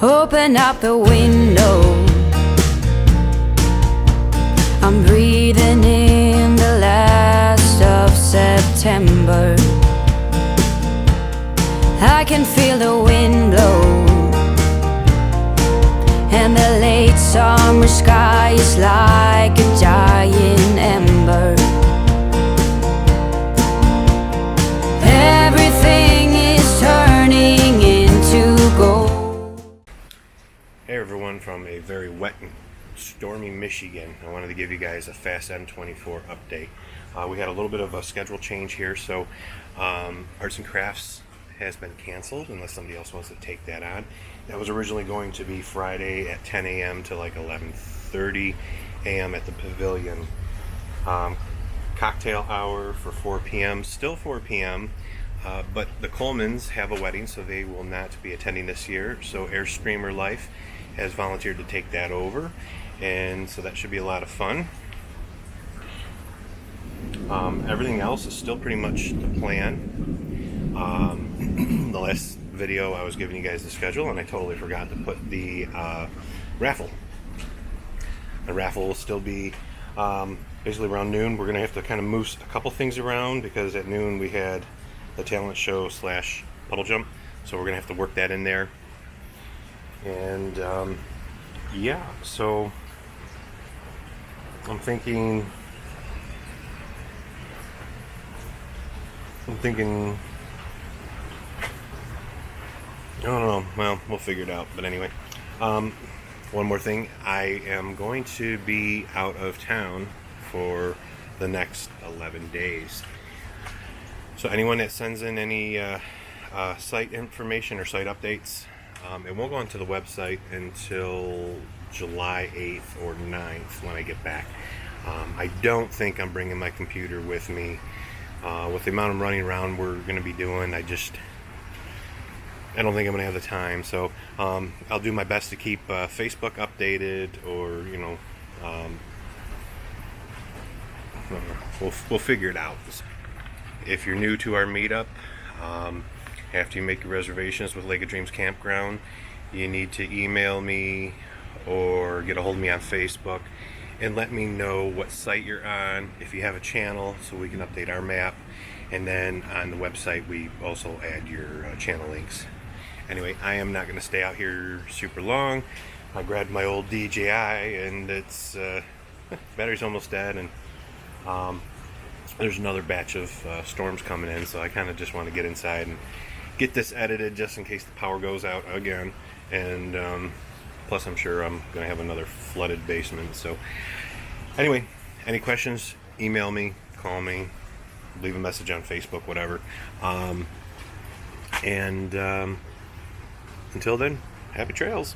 Open up the window, I'm breathing in the last of September. I can feel the wind blow, and the late summer sky is like a giant ember. Everything is turning into gold. Hey everyone, from a very wet and stormy Michigan. I wanted to give you guys a Fast N24 update. We had a little bit of a schedule change here, so Arts and Crafts has been canceled unless somebody else wants to take that on. That was originally going to be Friday at 10 a.m. to like 11:30 a.m. at the Pavilion. Cocktail hour for 4 p.m. Still 4 p.m. But the Colemans have a wedding, so they will not be attending this year. So Airstreamer Life has volunteered to take that over, and so that should be a lot of fun. Everything else is still pretty much the plan. The last video I was giving you guys the schedule, and I totally forgot to put the raffle. The raffle will still be basically around noon. We're going to have to kind of move a couple things around because at noon we had the talent show / puddle jump, so we're going to have to work that in there. And yeah, so I'm thinking I don't know. Well, we'll figure it out. But anyway, one more thing. I am going to be out of town for the next 11 days. So anyone that sends in any site information or site updates, it won't go onto the website until July 8th or 9th when I get back. I don't think I'm bringing my computer with me. With the amount of running around we're going to be doing, I don't think I'm going to have the time. So I'll do my best to keep Facebook updated, or we'll figure it out. If you're new to our meetup, after you make your reservations with Lake of Dreams Campground, you need to email me or get a hold of me on Facebook and let me know what site you're on, if you have a channel, so we can update our map. And then on the website we also add your channel links. Anyway, I am not going to stay out here super long. I grabbed my old DJI and it's battery's almost dead, and there's another batch of storms coming in, so I kind of just want to get inside and get this edited just in case the power goes out again. And plus I'm sure I'm going to have another flooded basement. So anyway, any questions, email me, call me, leave a message on Facebook, whatever. And until then, happy trails.